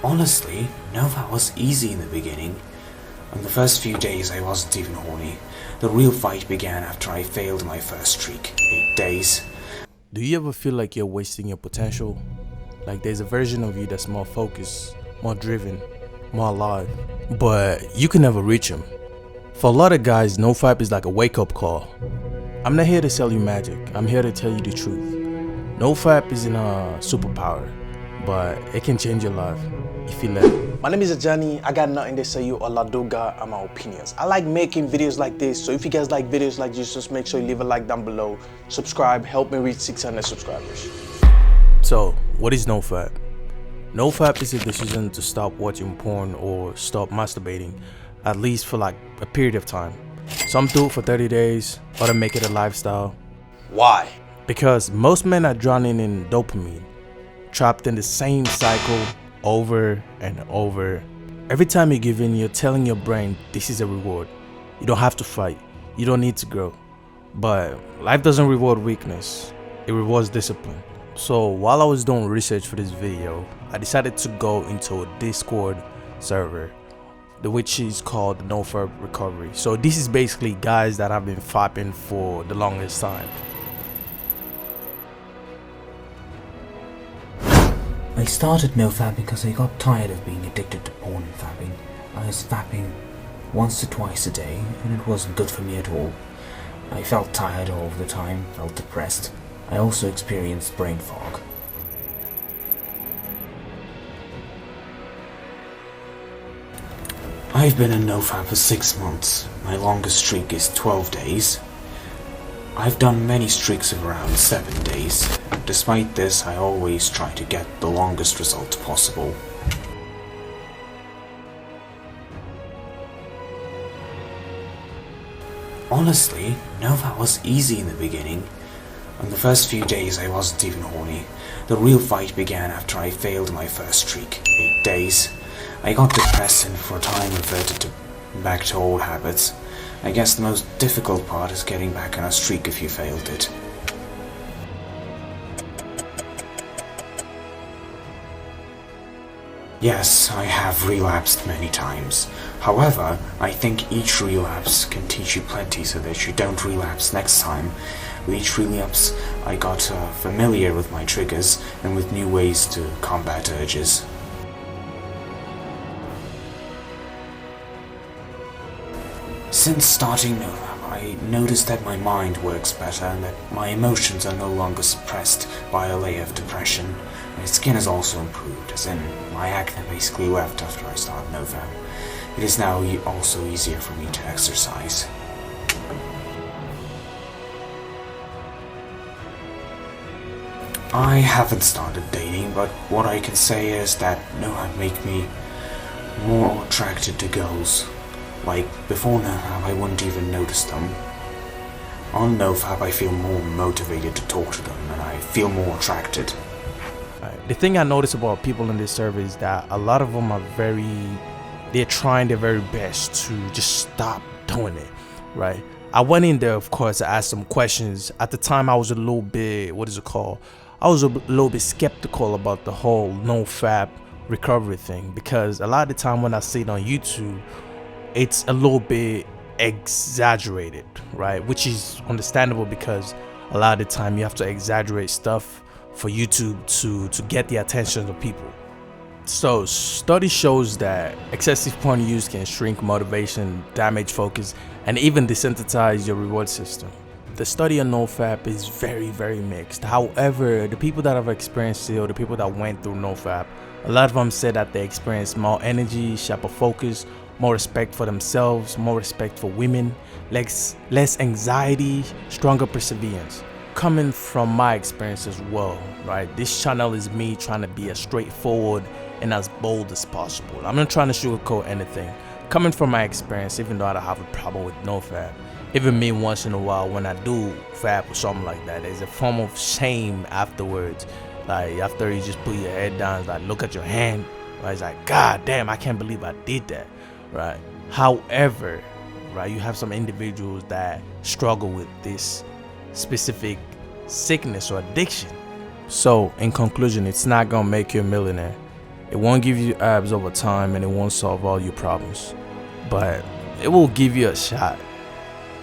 Honestly, NoFap was easy in the beginning. On the first few days I wasn't even horny. The real fight began after I failed my first streak, 8 days. Do you ever feel like you're wasting your potential? Like there's a version of you that's more focused, more driven, more alive, but you can never reach him. For a lot of guys, NoFap is like a wake-up call. I'm not here to sell you magic, I'm here to tell you the truth. NoFap isn't a superpower, but it can change your life if you let it. My name is Ajani. I got nothing to say you or Ladoga and my opinions. I like making videos like this, so if you guys like videos like this, just make sure you leave a like down below. Subscribe, help me reach 600 subscribers. So, what is NoFap? NoFap is a decision to stop watching porn or stop masturbating, at least for like a period of time. Some do it for 30 days, others make it a lifestyle. Why? Because most men are drowning in dopamine, trapped in the same cycle over and over. Every time you give in, you're telling your brain this is a reward. You don't have to fight, you don't need to grow. But life doesn't reward weakness, it rewards discipline. So while I was doing research for this video, I decided to go into a Discord server, which is called the NoFap Recovery. So this is basically guys that have been fapping for the longest time. I started NoFap because I got tired of being addicted to porn and fapping. I was fapping once or twice a day and it wasn't good for me at all. I felt tired all of the time, felt depressed. I also experienced brain fog. I've been in NoFap for 6 months. My longest streak is 12 days. I've done many streaks of around 7 days. Despite this, I always try to get the longest result possible. Honestly, NoFap was easy in the beginning. On the first few days I wasn't even horny. The real fight began after I failed my first streak, 8 days. I got depressed and for a time reverted back to old habits. I guess the most difficult part is getting back on a streak if you failed it. Yes, I have relapsed many times. However, I think each relapse can teach you plenty so that you don't relapse next time. With each relapse, I got familiar with my triggers and with new ways to combat urges. Since starting NoFap, I noticed that my mind works better and that my emotions are no longer suppressed by a layer of depression. My skin has also improved, as in my acne basically left after I started NoFap. It is now also easier for me to exercise. I haven't started dating, but what I can say is that NoFap make me more attracted to girls. Like, before NoFap I wouldn't even notice them. On NoFap I feel more motivated to talk to them and I feel more attracted. The thing I notice about people in this server is that a lot of them are they're trying their very best to just stop doing it, right? I went in there, of course, to ask some questions. At the time I was a little bit, I was a little bit skeptical about the whole NoFap recovery thing, because a lot of the time when I see it on YouTube, it's a little bit exaggerated, right? Which is understandable because a lot of the time you have to exaggerate stuff for YouTube to get the attention of people. So study shows that excessive porn use can shrink motivation, damage focus, and even desensitize your reward system. The study on NoFap is very, very mixed. However, the people that have experienced it, or the people that went through NoFap, a lot of them said that they experienced more energy, sharper focus, more respect for themselves, more respect for women, less anxiety, stronger perseverance. Coming from my experience as well, right? This channel is me trying to be as straightforward and as bold as possible. I'm not trying to sugarcoat anything. Coming from my experience, even though I don't have a problem with NoFap, even me once in a while when I do fap or something like that, there's a form of shame afterwards. Like after you just put your head down, it's like look at your hand, right? It's like, God damn, I can't believe I did that, right? However, right, you have some individuals that struggle with this specific sickness or addiction. So in conclusion, it's not gonna make you a millionaire, It won't give you abs over time, and it won't solve all your problems, but it will give you a shot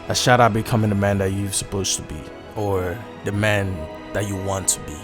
at becoming the man that you're supposed to be, or the man that you want to be.